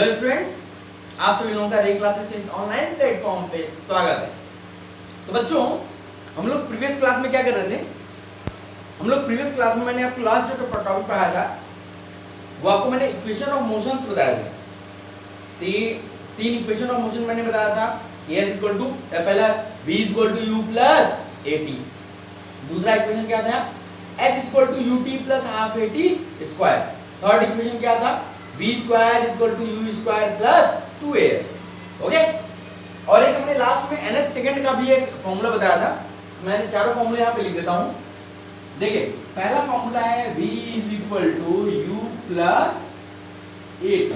Hello students, आप सभी लोगों का रे क्लासेस के इस ऑनलाइन प्लेटफॉर्म पे स्वागत है। तो बच्चों, हम लोग प्रीवियस क्लास में क्या कर रहे थे? हम लोग प्रीवियस क्लास में मैंने आपको लास्ट जो टॉपिक पढ़ाया था वो आपको मैंने इक्वेशन ऑफ मोशंस बताया थे। तीन इक्वेशन ऑफ मोशन मैंने बताया था। पहला v u प्लस at। दूसरा इक्वेशन क्या था? s ut plus half at square. Third equation क्या था? v square u square plus 2as। Okay, और एक हमने लास्ट में nth सेकंड का भी एक फॉर्मूला बताया था। मैंने चारों फॉर्मूले यहाँ पे लिख देता हूँ। देखिए, पहला फॉर्मूला है v u प्लस at।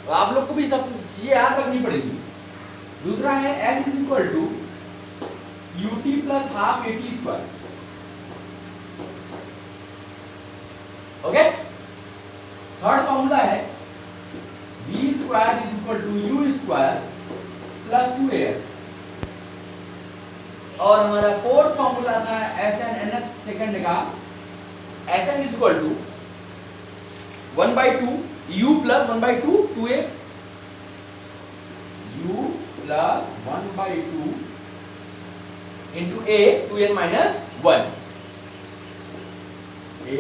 तो आप लोग को भी सब चीजें याद रखनी पड़ेगी। दूसरा है s ut plus half at square. Okay, third formula है v square u square plus 2as। और हमारा फोर्थ फॉर्मूला था Sn nth सेकंड का Sn equal to 1/2 u plus 1/2 2a, u plus 1/2 into a 2n minus 1, a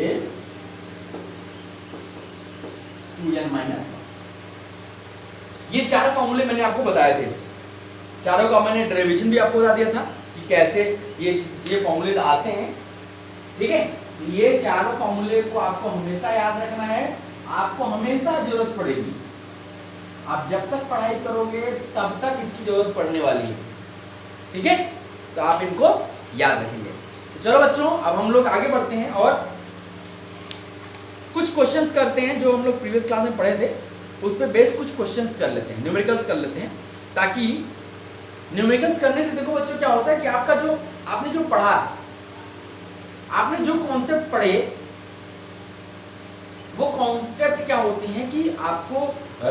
2n minus 1। ये चार फॉर्मूले मैंने आपको बताए थे। चारों का मैंने डेरिवेशन भी आपको बता दिया था कि कैसे ये फॉर्मूले आते हैं। ठीक है, ये चारों फॉर्मूले को आपको हमेशा याद रखना है। आपको हमेशा जरूरत पड़ेगी। आप जब तक पढ़ाई करोगे तब तक इसकी जरूरत पड़ने वाली है। ठीक है, तो आप इनको याद रखेंगे। तो चलो बच्चों, अब हम लोग आगे बढ़ते हैं और कुछ क्वेश्चंस करते हैं जो हम लोग प्रीवियस क्लास में पढ़े थे। उस पर बेस्ड कुछ क्वेश्चंस कर लेते हैं, न्यूमेरिकल्स कर लेते हैं। ताकि न्यूमेरिकल्स करने से देखो बच्चों क्या होता है कि आपका जो आपने जो पढ़ा, आपने जो कॉन्सेप्ट पढ़े, वो कॉन्सेप्ट क्या होते हैं कि आपको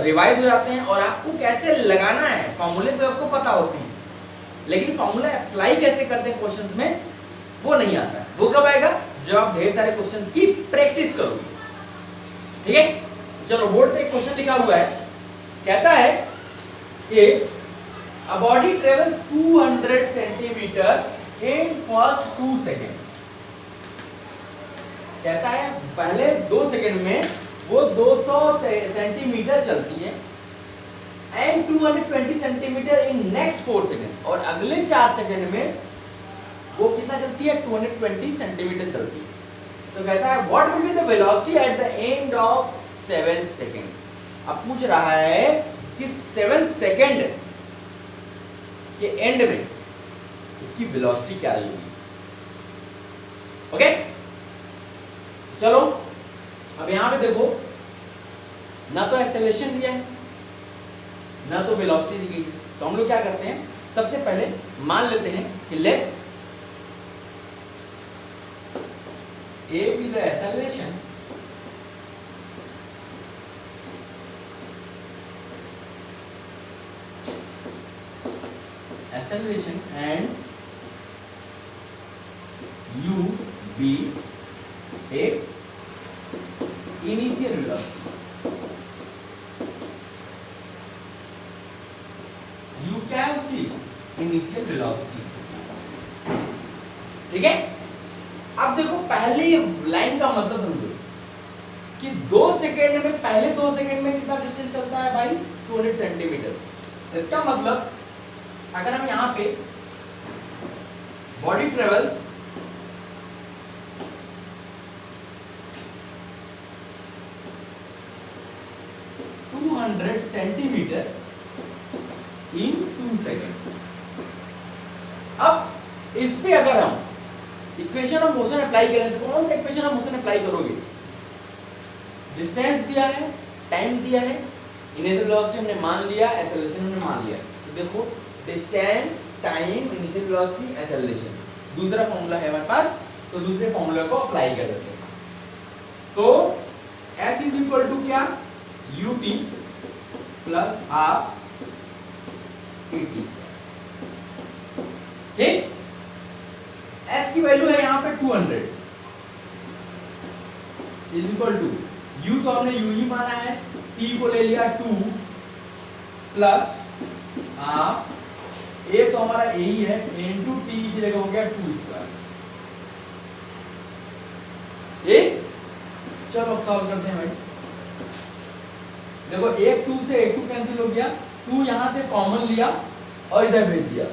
रिवाइज हो जाते हैं और आपको कैसे लगाना है। फॉर्मूले तो आपको पता होते हैं, लेकिन फॉर्मूला अप्लाई कैसे करते हैं क्वेश्चंस में वो नहीं आता है। वो कब आएगा? जब आप ढेर सारे क्वेश्चंस की प्रैक्टिस करोगे। ठीक है, चलो बोर्ड पे एक क्वेश्चन लिखा हुआ है। कहता है कि a body travels 200 centimetre in first 2 second. कहता है पहले 2 सेकेंड में वो 200 सेंटीमीटर चलती है and 220 centimetre in next 4 second, और अगले 4 सेकेंड में वो कितना चलती है? 220 सेंटीमीटर चलती है। तो कहता है what will be the velocity at the end of 7 second. अब पूछ रहा है कि 7 सेकेंड के एंड में इसकी वेलोसिटी क्या रहेगी। ओके, चलो अब यहां पे देखो, ना तो एक्सेलरेशन दिया है ना तो वेलोसिटी दी गई। तो हम लोग क्या करते हैं, सबसे पहले मान लेते हैं कि late A be the acceleration and u be its initial velocity। u क्या है उसकी? Initial velocity. ठीक है, अब देखो पहली लाइन का मतलब समझो कि 2 सेकेंड में, पहले 2 सेकेंड में कितना डिस्टेंस चलता है भाई? 200 सेंटीमीटर। इसका मतलब अगर हम यहां पे बॉडी ट्रेवल्स 200 सेंटीमीटर इन 2 सेकेंड। अब इस पे अगर हम इक्वेशन ऑफ मोशन अप्लाई करें तो कौन सा इक्वेशन ऑफ मोशन अप्लाई करोगे? डिस्टेंस दिया है, टाइम दिया है, इनिशियल वेलोसिटी हमने मान लिया, एक्सेलरेशन हमने मान लिया। तो देखो distance, time, initial velocity, acceleration, दूसरा फॉर्मूला है हमारे पास। तो दूसरे फॉर्मूले को अप्लाई कर देते हैं। तो s इज इक्वल टू क्या? ut plus half at square. ठीक, s की वैल्यू है यहाँ पे 200 इज इक्वल टू u तो हमने u ही माना है, t को ले लिया 2 प्लस हाफ, a तो हमारा a ही है, इनटू t की जगह हो गया 2 स्क्वायर। एक चलो अब सॉल्व करते हैं भाई। देखो एक 2 से एक 2 कैंसिल हो गया, 2 यहां से कॉमन लिया और इधर भेज दिया।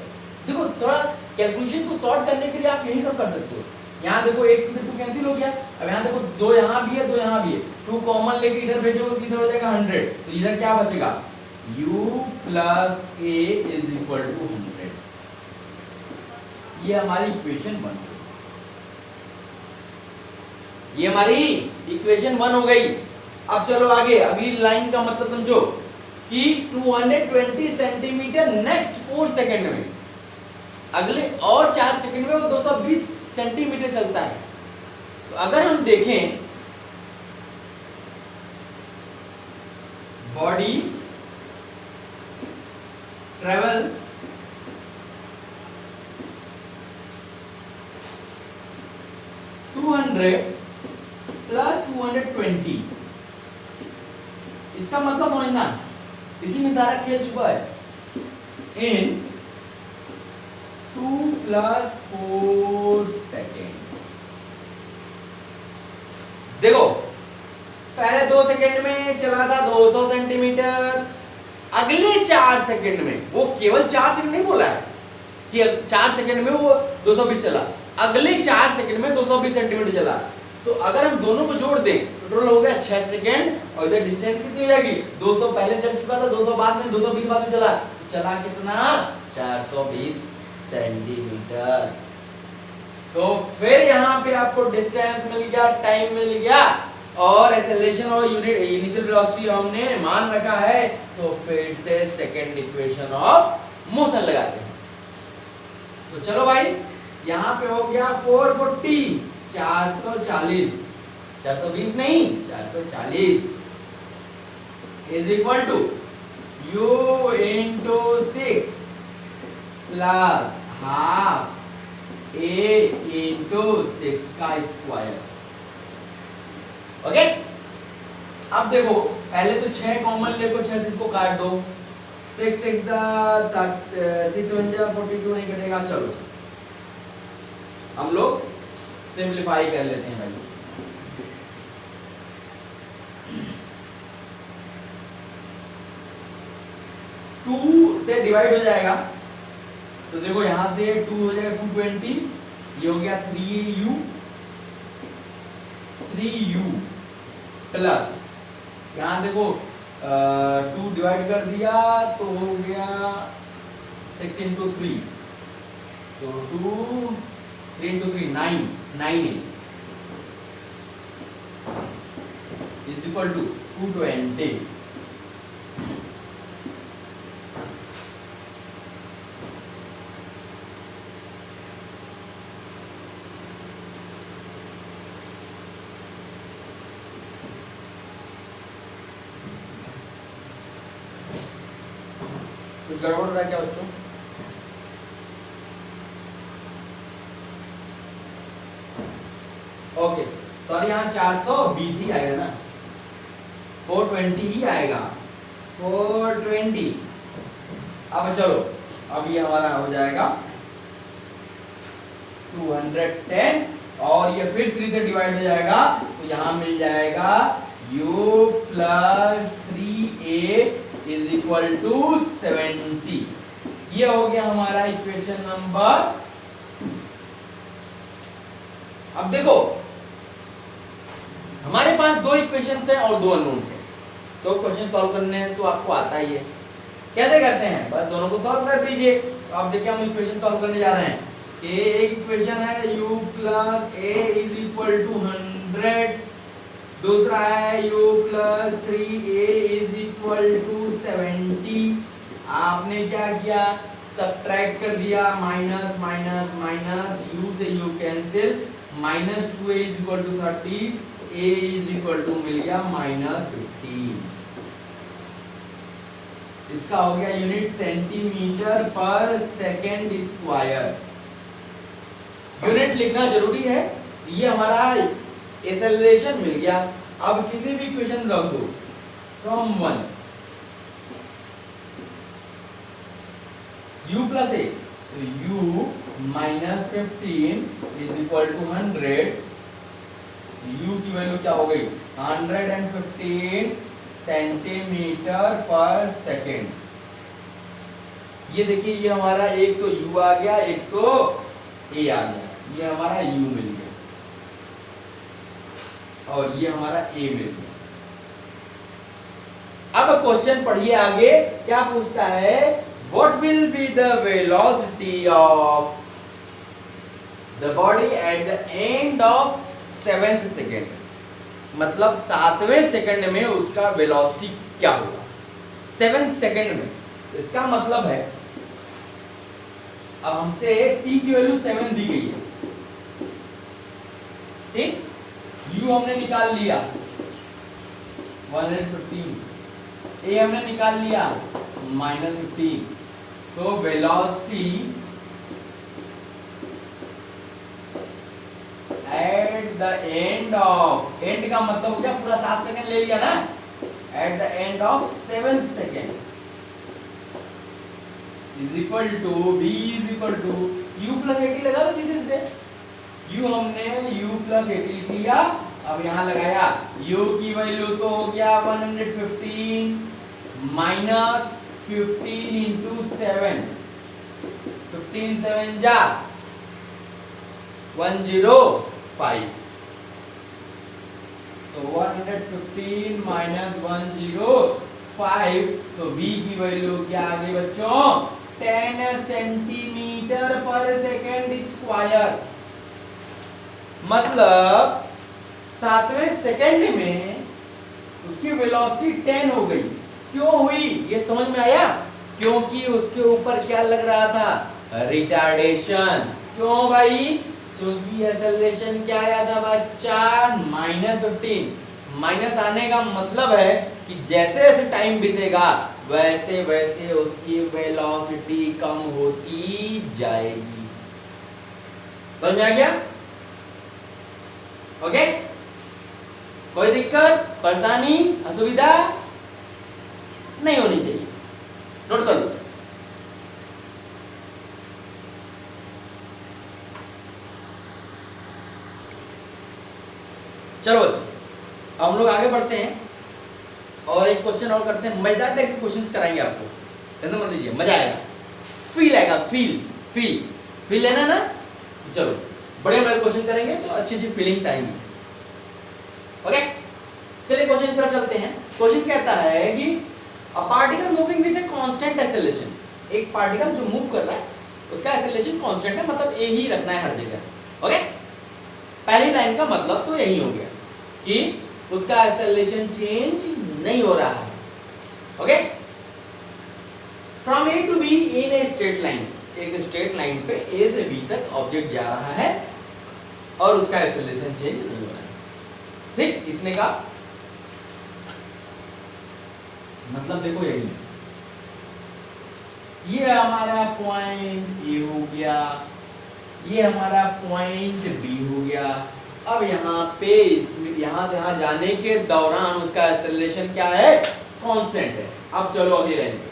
देखो थोड़ा कैलकुलेशन को सॉर्ट करने के लिए आप यही सब कर सकते हो। यहाँ देखो एक 2 से 2 कैंसिल हो गया, अब यहाँ देखो 2 यहाँ भी है 2 यहाँ भी है, 2 कॉमन लेके इधर भेजोगे तो इधर हो जाएगा 100, तो इधर क्या बचेगा u plus a is equal to 100। ये हमारी इक्वेशन 1, ये हमारी इक्वेशन 1 हो गई। अब चलो आगे, अगली लाइन का मतलब समझो कि 220 सेंटीमीटर नेक्स्ट 4 सेकंड में, अगले और 4 सेकंड में वो 220 सेंटीमीटर चलता है। तो अगर हम देखें बॉडी ट्रेवल्स 200 प्लस 220, इसका मतलब समझना, इसी में सारा खेल छुपा है। इन 2 प्लस 4 सेकेंड। देखो पहले 2 सेकेंड में चला था 200 सेंटीमीटर, अगले 4 सेकेंड में, वो केवल 4 सेकेंड नहीं बोला है कि 4 सेकेंड में वो 220 चला, अगले 4 सेकेंड में 220 सेंटीमीटर चला। तो अगर हम दोनों को जोड़ दें तो टोटल हो गया 6 सेकेंड, और इधर डिस्टेंस कितनी हो जाएगी, 200 पहले चल चुका था, 200 बाद में, 220 बाद में चला, चला कितना 420 सेंटीमीटर। तो फिर यहाँ पे आपको डिस्टेंस मिल गया, टाइम मिल गया, और एक्सेलरेशन और यूनिट इनिशियल वेलोसिटी हमने मान रखा है। तो फिर से सेकंड इक्वेशन ऑफ मोशन लगाते हैं। तो चलो भाई, यहाँ पे हो गया 440, 440, 420 नहीं 440 is equal to u into 6 plus half a into 6 का स्क्वायर। ओके, अब देखो पहले तो 6 कॉमन लेको, 6 से इसको काट दो, 6 6 42 नहीं कटेगा। चलो हम लोग सिंप्लीफाई कर लेते हैं भाई। टू से डिवाइड हो जाएगा, तो देखो यहां से 2 हो जाएगा 220, ये हो गया 3u प्लस, यहां देखो 2 डिवाइड कर दिया तो हो गया 6 इंटू 3, तो 3 इंटू 3 9 इज इक्वल टू 220। कुछ गड़बड़ हो रहा है क्या बच्चों? ओके सॉरी, यहाँ 420 ही आएगा ना, 420 ही आएगा, 420। अब चलो, अब ये हमारा हो जाएगा 210, और ये फिर 3 से डिवाइड हो जाएगा, तो यहाँ मिल जाएगा u plus 3a is equal to 70। ये हो गया हमारा इक्वेशन नंबर। अब देखो हमारे पास 2 इक्वेशंस हैं और 2 अननोन्स हैं, तो क्वेश्चन सॉल्व करने हैं तो आपको आता ही है। कैसे करते हैं, बस दोनों को सॉल्व कर दीजिए। तो अब देखिए हम इक्वेशन सॉल्व करने जा रहे हैं। एक इक्वेशन है u plus a is equal to 100, दूसरा है u plus 3a is equal to 70। आपने क्या किया, सब्ट्रैक्ट कर दिया, माइनस माइनस माइनस, u से u cancel, minus 2a is equal to 30, a is equal to मिल गया माइनस 15। इसका हो गया यूनिट सेंटीमीटर पर सेकेंड स्क्वायर। यूनिट लिखना जरूरी है। ये हमारा एक्सेलरेशन मिल गया। अब किसी भी इक्वेशन रख दो फ्रॉम 1 u प्लस ए, तो u minus 15 is equal to 100। u की वैल्यू क्या हो गई 115 सेंटीमीटर पर सेकेंड। ये देखिए ये हमारा एक तो u आ गया, एक तो a आ गया, ये हमारा u मिल गया और ये हमारा a मिल गया। अब क्वेश्चन पढ़िए आगे क्या पूछता है, what will be the velocity of the body at the end of 7th second। मतलब 7वें सेकंड में उसका वेलोसिटी क्या होगा 7th सेकंड में। इसका मतलब है अब हमसे t की वैल्यू 7 दी गई है, ठीक, u हमने निकाल लिया 115, a हमने निकाल लिया -15, तो velocity at the end of, and का मतलब हो गया पूरा 7 सेकंड ले लिया ना, at the end of 7th second is equal to v is equal to u plus 80 लगा दो सीधे सीधे, u हमने u प्लस 80 लिख लिया। अब यहाँ लगाया u की वैल्यू तो हो गया 115 माइनस 15 इंटू 7, 15 7 जा 105, तो 115 माइनस 105, तो v की वैल्यू क्या आ गई बच्चों 10 सेंटीमीटर पर सेकेंड स्क्वायर। मतलब 7वें सेकेंड में उसकी वेलोसिटी 10 हो गई। क्यों हुई ये समझ में आया, क्योंकि उसके ऊपर क्या लग रहा था रिटार्डेशन। क्यों भाई, क्योंकि एक्सेलरेशन क्या आया था बच्चा -15। माइनस आने का मतलब है कि जैसे जैसे टाइम बीतेगा वैसे वैसे उसकी वेलोसिटी कम होती जाएगी। समझ में आ गया? ओके, कोई दिक्कत परेशानी असुविधा नहीं होनी चाहिए, नोट कर लो। चलो अब हम लोग आगे बढ़ते हैं और एक क्वेश्चन और करते हैं। मजेदार टाइप के क्वेश्चंस कराएंगे आपको, टेंशन मत लीजिए, मजा आएगा, फील आएगा, फील फील फील लेना ना। चलो बड़े बड़े क्वेश्चन करेंगे तो अच्छी अच्छी फीलिंग्स आएंगी। ओके, चलिए क्वेश्चन की तरफ चलते हैं। क्वेश्चन कहता है कि a particle moving with a constant acceleration, एक पार्टिकल जो मूव कर रहा है उसका एक्सेलरेशन कांस्टेंट है, मतलब ए ही रखना है हर जगह। ओके, पहली लाइन का मतलब तो यही हो गया कि उसका एक्सेलरेशन चेंज नहीं हो रहा है। Okay, from A to B in a straight line, एक स्ट्रेट लाइन पे ए से बी तक ऑब्जेक्ट जा रहा है और उसका एक्सेलरेशन चेंज नहीं हो रहा है। ठीक, इतने का मतलब देखो यही है। ये हमारा पॉइंट ए हो गया, ये हमारा पॉइंट बी हो गया। अब यहाँ पे यहाँ से यहाँ जाने के दौरान उसका एक्सेलरेशन क्या है कांस्टेंट है। अब चलो अगली लाइन पे,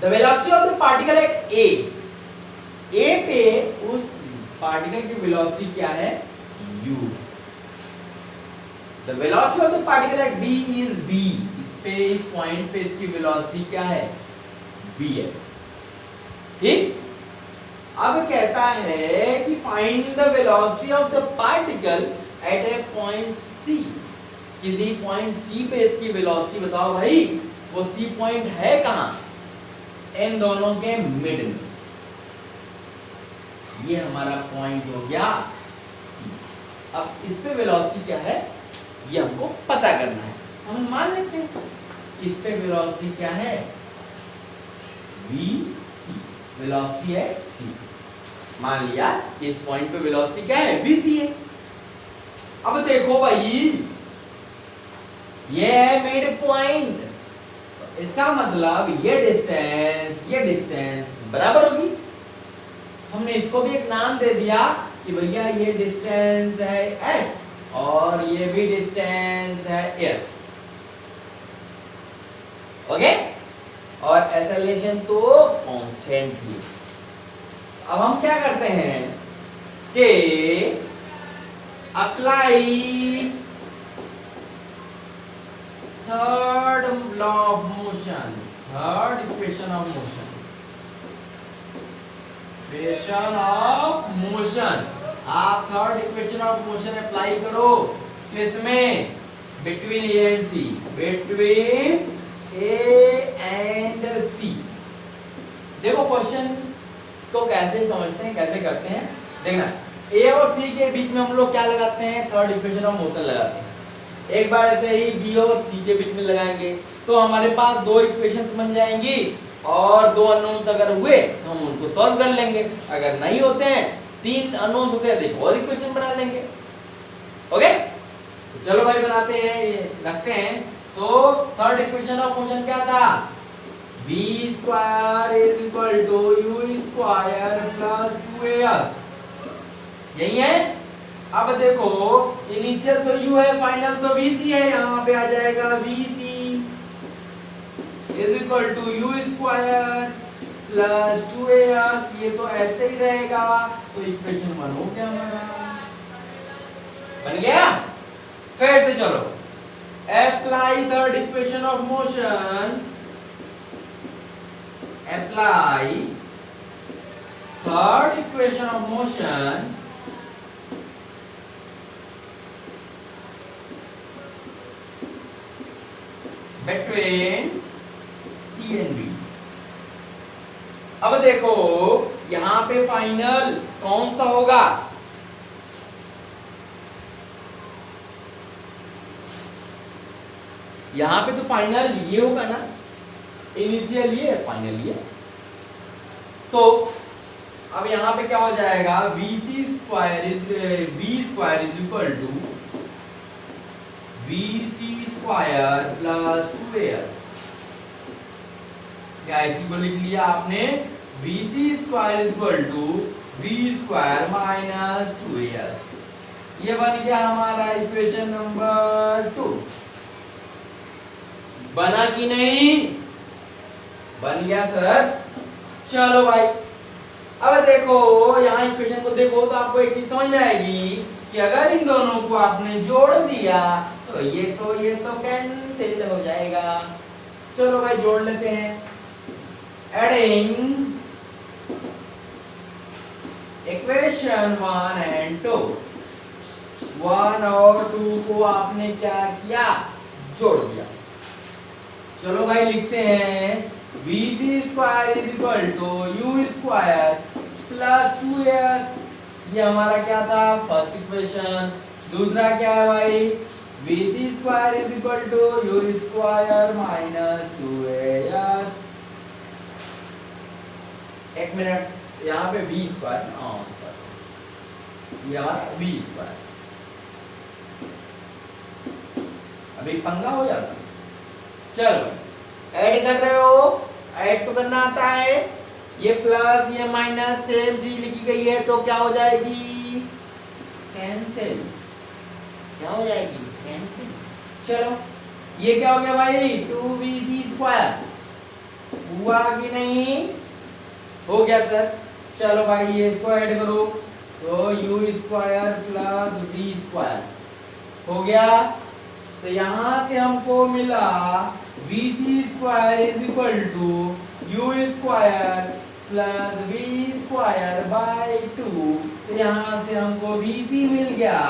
the velocity of the particle at A, A पे उस पार्टिकल की वेलोसिटी क्या है u, the velocity of the particle at B is v, इस पे इस पॉइंट पे इसकी वेलोसिटी क्या है v है। ठीक, अब कहता है कि find the velocity of the particle at A point C, किसी पॉइंट C पे इसकी वेलोसिटी बताओ भाई, वो C पॉइंट है कहां, इन दोनों के मिड में। ये हमारा पॉइंट हो गया C। अब इस पे वेलोसिटी क्या है ये हमको पता करना है। हम मान लेते हैं इस पे वेलोसिटी क्या है vc, वेलोसिटी है c। मान लिया इस पॉइंट पे वेलोसिटी क्या है vc है। अब देखो भाई ये है मिड पॉइंट, इसका मतलब ये डिस्टेंस बराबर होगी। हमने इसको भी एक नाम दे दिया कि भैया ये डिस्टेंस है s और ये भी डिस्टेंस है s। ओके, और एक्सेलरेशन तो कांस्टेंट ही। अब हम क्या करते हैं कि apply third law of motion, third equation of motion, equation of motion. आप third equation of motion apply करो किसमें? Between A and C, between A and C. देखो क्वेश्चन को कैसे समझते हैं, कैसे करते हैं, देखना। ए और सी के बीच में हम लोग क्या लगाते हैं? थर्ड इक्वेशन ऑफ मोशन लगाते हैं। एक बार ऐसे ही बी और सी के बीच में लगाएंगे तो हमारे पास दो इक्वेशंस बन जाएंगी, और दो अननोन्स अगर हुए तो हम उनको सॉल्व कर लेंगे। अगर नहीं होते हैं, तीन अननोन्स होते हैं, देखो और इक्वेशन बना लेंगे। ओके, तो चलो भाई बनाते हैं, ये रखते हैं। तो थर्ड इक्वेशन ऑफ मोशन क्या था? v square is equal to u square plus 2as, यही है। अब देखो इनिशियल तो u है, फाइनल तो vc है, यहाँ पे आ जाएगा vc is equal to u square plus 2as, ये तो ऐसे ही रहेगा। तो इक्वेशन 1 हो गया हमारा, बन गया। फिर से चलो, apply third equation of motion, apply third equation of motion between C and B. अब देखो यहां पे फाइनल कौन सा होगा? यहां पे तो फाइनल ये होगा ना, इनिशियल ये, फाइनल ये। तो अब यहां पे क्या हो जाएगा? bc square is b square is equal to bc square plus 2as। क्या इसी को लिख लिया आपने? bc square is equal to b square minus 2as। ये बन गया हमारा इक्वेशन नंबर 2। बना कि नहीं? बन गया सर। चलो भाई, अब देखो यहाँ इक्वेशन को देखो तो आपको एक चीज समझ में आएगी कि अगर इन दोनों को आपने जोड़ दिया तो ये तो कैंसिल हो जाएगा। चलो भाई जोड़ लेते हैं। एडिंग इक्वेशन 1 एंड 2, 1 और 2 को आपने क्या किया? जोड़ दिया। चलो भाई लिखते हैं bc square is equal to u square plus 2as। ये हमारा क्या था? First equation. दूसरा क्या है भाई? bc square is equal to u square minus 2as। एक मिनट, यहाँ पे b स्क्वायर, ये हमारा b स्क्वायर, अभी पंगा हो जाता। चलो ऐड कर रहे हो, ऐड तो करना आता है। ये प्लस ये माइनस सेम चीज लिखी गई है तो क्या हो जाएगी? कैंसिल। क्या हो जाएगी? कैंसिल। चलो ये क्या हो गया भाई? 2bc स्क्वायर हुआ कि नहीं? हो गया सर। चलो भाई ये इसको ऐड करो तो u square plus b square हो गया। तो यहां से हमको मिला bc square is equal to u square plus b square by 2। तो यहां से हमको bc मिल गया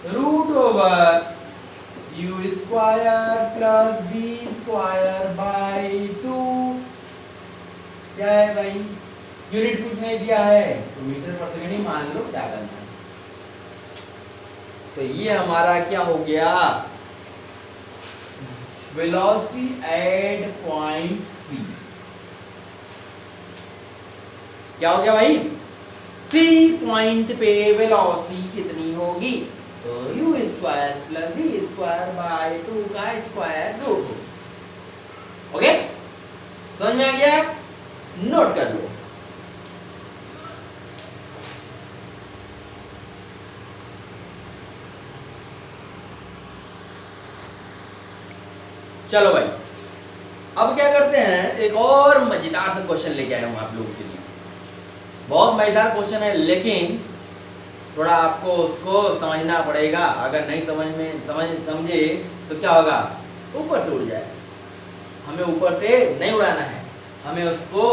root over u square plus b square by 2। क्या है भाई? यूनिट कुछ नहीं दिया है तो मीटर पर सेकंड ही मान लो, क्या करना है। तो ये हमारा क्या हो गया? Velocity at point C. क्या हो गया भाई? सी पॉइंट पे वेलोसिटी कितनी होगी? तो u square plus v square by 2 का स्क्वायर रूट। ओके, समझ में आ गया? नोट कर लो। चलो भाई, अब क्या करते हैं, एक और मजेदार सा क्वेश्चन लेके आया हूँ आप लोगों के लिए। बहुत मजेदार क्वेश्चन है, लेकिन थोड़ा आपको उसको समझना पड़ेगा। अगर नहीं समझे तो क्या होगा, ऊपर से उड़ जाए। हमें ऊपर से नहीं उड़ाना है, हमें उसको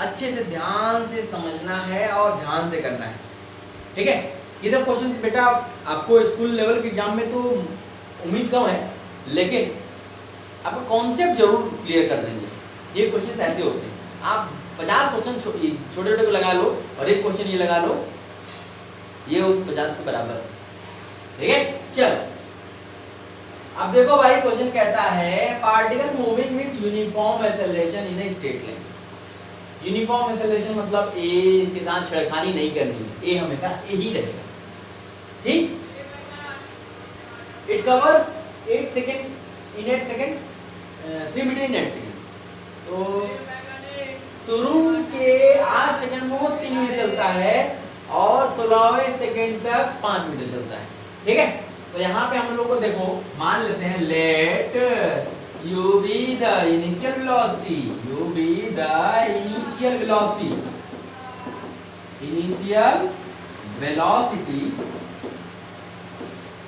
अच्छे से ध्यान से समझना है और ध्यान से करना है, ठीक है। ये सब क्वेश्चंस बेटा आपको स्कूल लेवल के एग्जाम में तो उम्मीद कम है, लेकिन आपका कॉन्सेप्ट जरूर क्लियर कर देंगे। ये क्वेश्चंस ऐसे होते हैं, आप 50 क्वेश्चन छोटे छोटे को लगा लो और एक क्वेश्चन ये लगा लो, ये उस 50 के बराबर, ठीक है। चलो अब देखो भाई, क्वेश्चन कहता है particle moving with uniform acceleration in a straight line. Uniform acceleration मतलब ए के साथ छेड़खानी नहीं करनी है, ए हमेशा ए ही रहेगा, ठीक। It covers 8 second in 8 second, 3 metre in 8 second. तो शुरू के 8 सेकंड में वो 3 मीटर चलता है और 16वें सेकंड तक 5 मीटर चलता है, ठीक है। तो यहाँ पे हम लोग को देखो, मान लेते हैं late u be the initial velocity, u be the initial velocity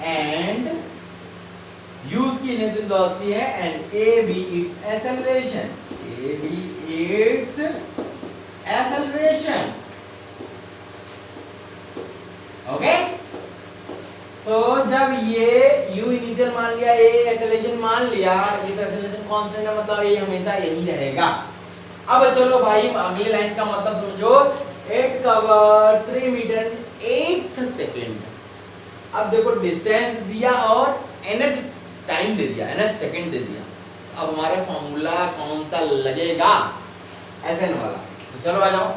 and u की initial velocity है and a be its acceleration, okay. तो जब ये u इनिशियल मान लिया, a एक्सेलरेशन मान लिया, ये तो एक्सेलरेशन कांस्टेंट है, मतलब ये हमेशा यही रहेगा। अब चलो भाई अगली लाइन का मतलब समझो, 8 कवर 3 मीटर 8 सेकंड। अब देखो डिस्टेंस दिया और nth टाइम दे दिया, nth सेकंड दे दिया। अब हमारा फॉर्मूला कौन सा लगेगा, Sn वाला। तो चलो आ जाओ,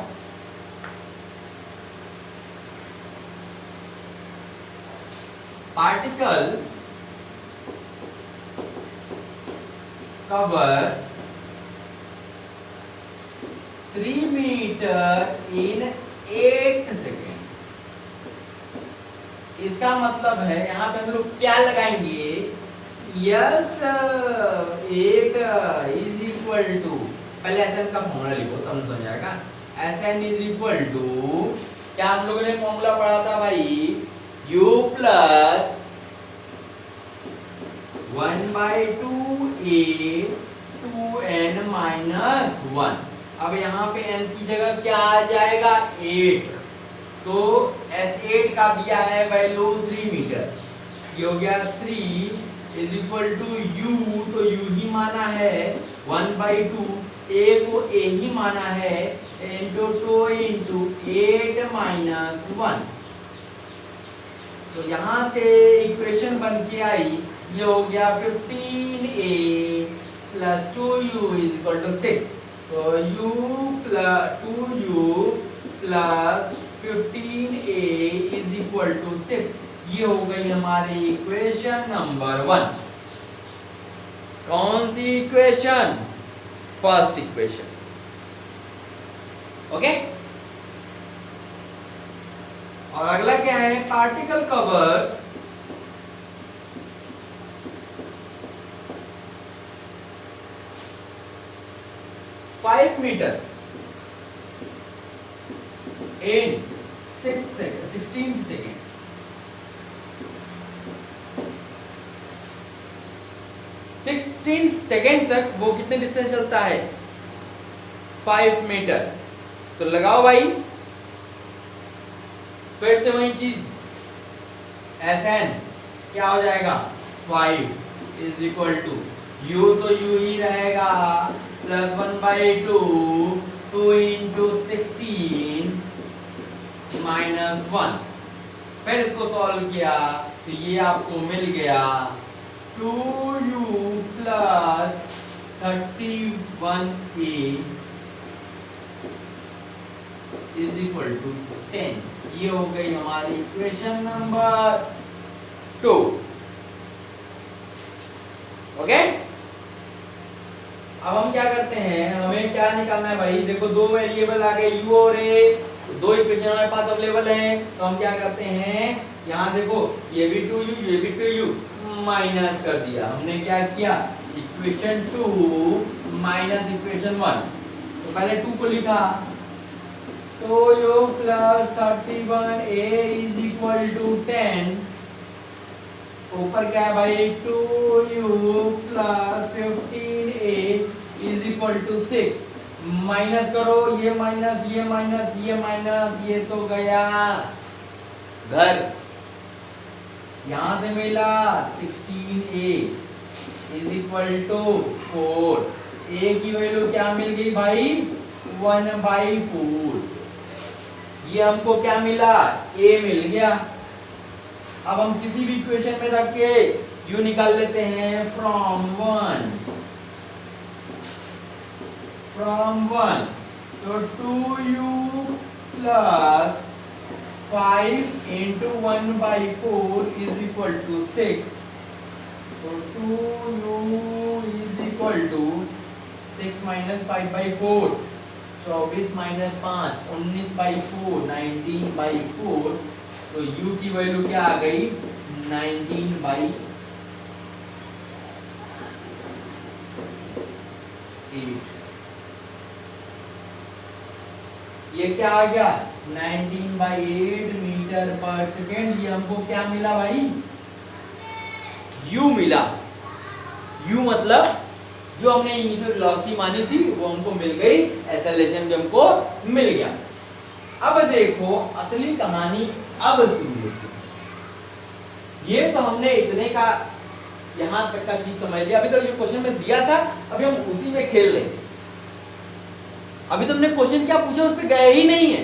particle covers 3 metre in 8 second. इसका मतलब है यहाँ पे हम लोग क्या लगाएंगे, यस 8 इज इक्वल टू, पहले Sn का फॉर्मूला लिखो तब समझ आएगा। Sn इज इक्वल टू, क्या हम लोगों ने फॉर्मूला पढ़ा था भाई, u plus 1/2a 2n minus 1। अब यहाँ पे n की जगह क्या आ जाएगा, 8। तो S8 का दिया है वैल्यू 3 मीटर, ये हो गया 3 इज इक्वल टू u, तो u ही माना है 1/2, a को a ही माना है, इंटू 2 इंटू 8 माइनस 1। तो यहाँ से इक्वेशन बन के आई, ये हो गया 15a plus 2u is equal to 6। तो u plus 2u plus 15a is equal to 6। ये हो गई हमारी इक्वेशन नंबर 1। कौन सी इक्वेशन, फर्स्ट इक्वेशन, ओके। और अगला क्या है, particle covers 5 metre in 16 second. 16 second तक वो कितने डिस्टेंस चलता है, 5 मीटर। तो लगाओ भाई, फिर से वही चीज, Sn क्या हो जाएगा, 5 इज इक्वल टू u, तो u ही रहेगा प्लस 1/2 2 इंटू 16 माइनस 1। फिर इसको सॉल्व किया तो ये आपको मिल गया 2u plus 31a is equal to 10। ये हो गई हमारी इक्वेशन नंबर 2, ओके। अब हम क्या करते हैं, हमें क्या निकालना है भाई, देखो दो वेरिएबल आ गए u और a, तो दो इक्वेशन हमारे पास अवेलेबल है। तो हम क्या करते हैं, यहाँ देखो ये भी 2u ये भी 2u, माइनस कर दिया हमने, क्या किया इक्वेशन 2 माइनस इक्वेशन 1। तो पहले 2 को लिखा, तो U plus 31a is equal to 10, ऊपर क्या है भाई 2u plus 15a is equal to 6, minus करो, ये माइनस ये माइनस ये माइनस, ये तो गया घर, यहां से मिला 16a is equal to 4, a की वैल्यू क्या मिल गई भाई 1/4, ये हमको क्या मिला a मिल गया। अब हम किसी भी इक्वेशन में रख के u निकाल लेते हैं फ्रॉम 1, तो 2u plus 5 into 1/4 is equal to 6, तो 2u is equal to 6 minus 5/4, 24 minus 5 19/4, 19/4, तो u की वैल्यू क्या आ गई 19/8। ये क्या आ गया 19/8 मीटर पर सेकेंड। ये हमको क्या मिला भाई u मिला। u मतलब जो हमने इनिशियल वेलोसिटी मानी थी वो हमको मिल गई, एक्सेलरेशन भी हमको मिल गया। अब देखो असली कहानी अब शुरू होती है। ये तो हमने इतने का यहां तक का चीज समझ लिया। अभी तक जो क्वेश्चन में दिया था अभी हम उसी में खेल रहे थे। अभी तुमने क्वेश्चन क्या पूछा उस पे गए ही नहीं है।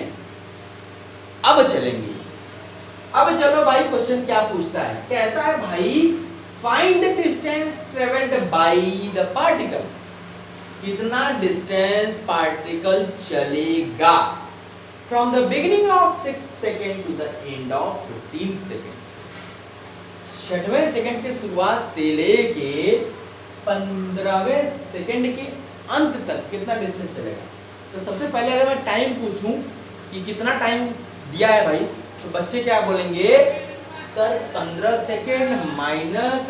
अब चलेंगे, अब चलो भाई क्वेश्चन क्या पूछता है, कहता है भाई find the distance travelled by the particle, कितना डिस्टेंस पार्टिकल चलेगा from the beginning of 6 second to the end of 15 second. 6वें सेकेंड की शुरुआत से लेके 15वें सेकेंड के अंत तक कितना डिस्टेंस चलेगा। तो सबसे पहले अगर मैं टाइम पूछूं कि कितना टाइम दिया है भाई, तो बच्चे क्या बोलेंगे sir 15 second minus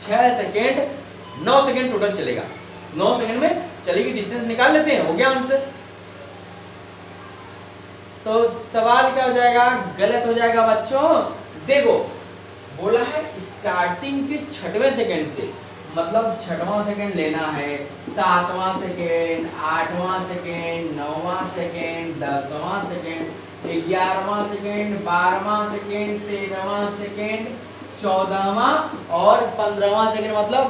6 second 9 second total चलेगा। 9 सेकेंड में चलेगी, डिस्टेंस निकाल लेते हैं, हो गया आंसर। तो सवाल क्या हो जाएगा, गलत हो जाएगा बच्चों। देखो बोला है स्टार्टिंग के 6वें सेकेंड से, मतलब 6वां सेकेंड लेना है, 7वां सेकेंड, 8वां सेकेंड, 9वां सेकेंड, 10वां सेकेंड, 11वां सेकेंड, 12वां सेकेंड, 13वां सेकेंड, 14वां और 15वां सेकेंड, मतलब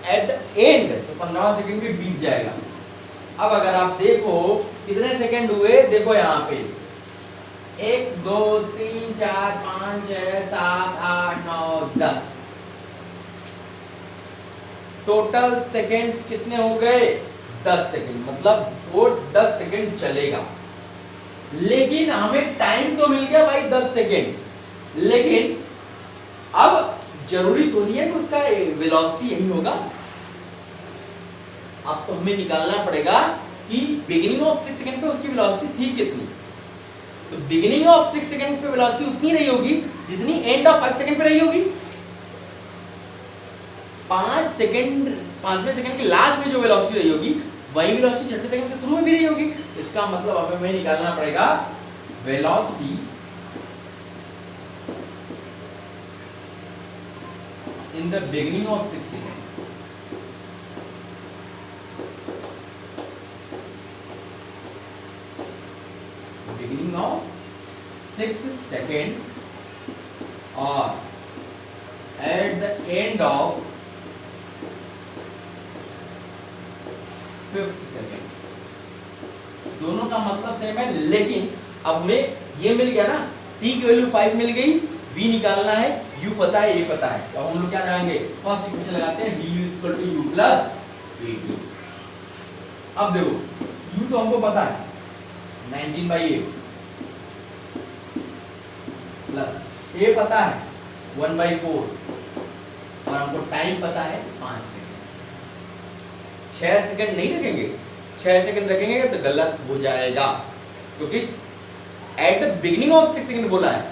एट द एंड तो 15वां सेकेंड भी बीत जाएगा। अब अगर आप देखो कितने सेकेंड हुए, देखो यहाँ पे 1 2 3 4 5 6 7 8 9 10 टोटल सेकेंड्स कितने हो गए 10 सेकेंड, मतलब वो 10 सेकेंड चलेगा। लेकिन हमें टाइम तो मिल गया भाई 10 सेकेंड, लेकिन अब जरूरी तो नहीं है कि उसका वेलोसिटी यही होगा। अब तो हमें निकालना पड़ेगा कि बिगिनिंग ऑफ 6 सेकेंड पे उसकी वेलोसिटी थी कितनी। तो बिगिनिंग ऑफ 6 सेकेंड पे वेलोसिटी उतनी रही होगी जितनी एंड ऑफ 5 सेकेंड पे रही होगी। 5 सेकेंड 5वें सेकेंड के लास्ट में जो वेलोसिटी रही होगी वही वेलोसिटी 6वें सेकेंड के शुरू में भी रही होगी। इसका मतलब हमें निकालना पड़ेगा velocity in the beginning of 6 second. Beginning of 6th second और at the end of 5th second, दोनों का मतलब सेम है। लेकिन अब हमें ये मिल गया ना, t की वैल्यू 5 मिल गई, v निकालना है, u पता है, a पता है। तो हम लोग क्या लगाएंगे, फर्स्ट इक्वेशन लगाते हैं, v = u + at। अब देखो u तो हमको पता है 19/8 प्लस a पता है 1/4 और हमको टाइम पता है 5 सेकेंड। 6 सेकेंड नहीं रखेंगे, 6 सेकेंड रखेंगे तो गलत हो जाएगा, क्योंकि at the beginning of 6 second बोला है,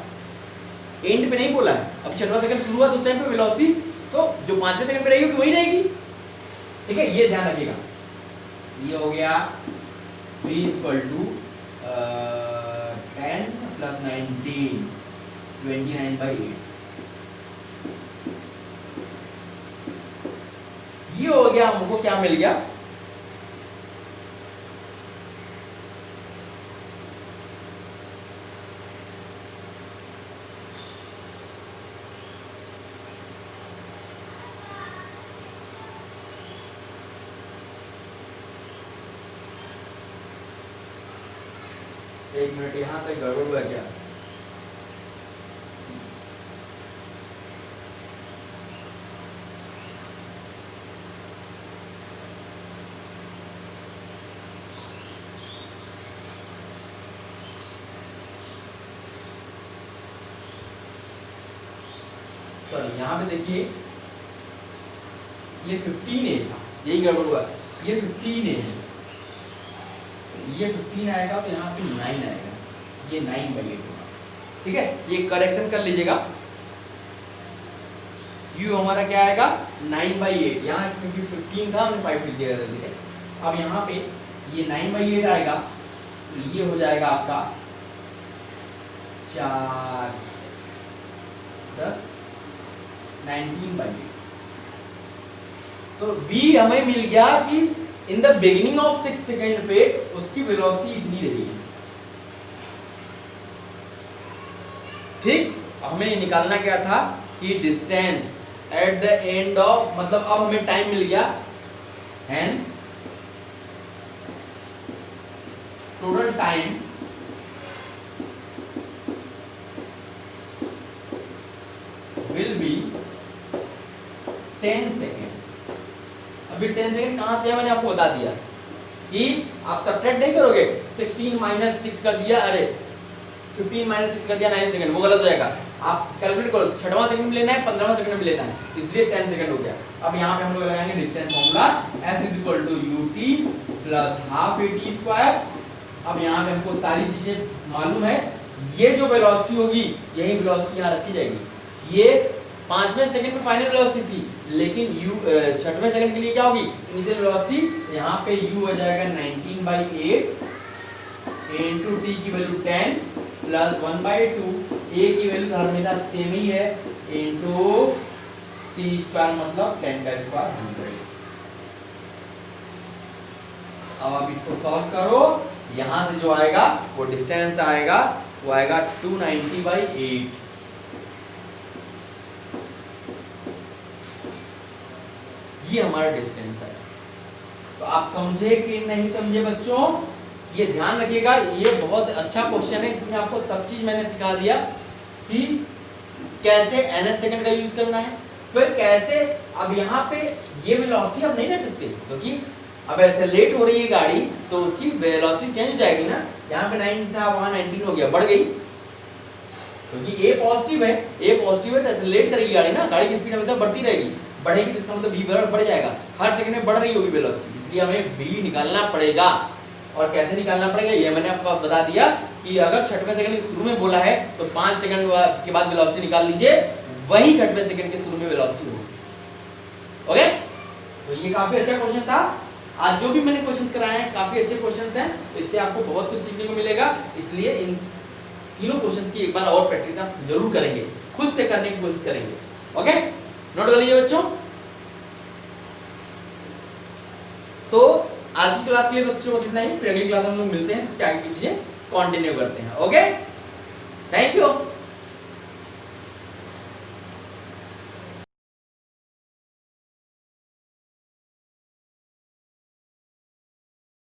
एंड पे नहीं बोला है। अब 6वां सेकेंड शुरू हुआ तो उस टाइम पे वेलोसिटी तो जो 5वें सेकेंड पे रही होगी वही रहेगी। ठीक है, ये ध्यान रखिएगा। ये हो गया v इक्वल टू 10 प्लस 19 29/8। ये हो गया, हमको क्या मिल गया, एक मिनट, यहाँ पे गड़बड़ हुआ क्या? सॉरी, यहाँ पे देखिए ये 15A था, यही गड़बड़ हुआ। ये 15A है, ये 15 आएगा तो यहाँ पे 9 आएगा, ये 9/8 होगा। ठीक है, ये करेक्शन कर लीजिएगा। u हमारा क्या आएगा 9/8, यहाँ क्योंकि 15 था हमने 5 लिख दिया। ठीक है, अब यहाँ पे ये 9/8 आएगा तो ये हो जाएगा आपका 4 10 19/8। तो v हमें मिल गया कि इन द बिगिनिंग ऑफ 6 सेकेंड पे उसकी वेलोसिटी इतनी रही है। ठीक, हमें निकालना क्या था कि distance eight the end of, मतलब अब हमें टाइम मिल गया, hence total time will be 10 second. अभी 10 सेकेंड कहां से है मैंने आपको बता दिया कि आप सब्ट्रैक्ट नहीं करोगे, 16 माइनस 6 कर दिया, अरे 15 माइनस 6 कर दिया 9 सेकंड, वो गलत हो जाएगा। आप कैलकुलेट करो, 6वां सेकंड में लेना है, 15वां सेकंड में लेना है, इसलिए 10 सेकंड हो गया। अब यहाँ पे हम लोग लगाएंगे distance formula, s = ut + half at²। अब यहाँ पे हमको सारी चीजें मालूम है, ये जो वेलोसिटी होगी यही वेलोसिटी यहाँ रखी जाएगी। ये 5वें सेकंड में फाइनल वेलोसिटी थी, लेकिन u 6वें सेकंड के लिए क्या होगी इनिशियल वेलोसिटी। यहाँ पे u हो जाएगा 19/8 इनटू t की वैल्यू 10 प्लस 1/2, a की वैल्यू हमेशा सेम ही है, इनटू t² मतलब 10² 100। अब आप इसको सॉल्व करो, यहां से जो आएगा वो डिस्टेंस आएगा, वो आएगा 290/8। ये हमारा डिस्टेंस है। तो आप समझे कि नहीं समझे बच्चों, ये ध्यान रखिएगा, ये बहुत अच्छा क्वेश्चन है। इसमें आपको सब चीज मैंने सिखा दिया कि कैसे nth सेकंड का यूज करना है, फिर कैसे अब यहाँ पे ये वेलोसिटी आप नहीं रख सकते, क्योंकि अब एक्सेलरेट हो रही है गाड़ी तो उसकी वेलोसिटी चेंज हो जाएगी ना। यहाँ पे 9 था, वहां 19 हो गया, बढ़ गई, क्योंकि a पॉजिटिव है, तो एक्सेलरेट करेगी गाड़ी ना, गाड़ी की स्पीड हमेशा बढ़ती रहेगी, बढ़ेगी तो इसका मतलब v बढ़ जाएगा, हर सेकंड में बढ़ रही होगी वेलोसिटी, इसलिए हमें v निकालना पड़ेगा। और कैसे निकालना पड़ेगा ये मैंने आपको बता दिया कि अगर 6वें सेकंड के शुरू में बोला है तो 5 सेकंड के बाद वेलोसिटी निकाल लीजिए, वही 6वें सेकंड के शुरू में वेलोसिटी होगी। ओके, तो ये काफी अच्छा क्वेश्चन था। आज जो भी मैंने क्वेश्चंस कराए हैं काफी अच्छे क्वेश्चंस हैं, इससे आपको बहुत कुछ सीखने को मिलेगा, इसलिए इन तीनों क्वेश्चंस की एक बार और प्रैक्टिस आप जरूर करेंगे, खुद से करने की कोशिश करेंगे। ओके, नोट कर लीजिए बच्चों। तो आज की क्लास के लिए बच्चों बस इतना ही, फिर अगली क्लास में हम लोग मिलते हैं, क्या आगे की चीजें कंटिन्यू करते हैं। Okay, thank you.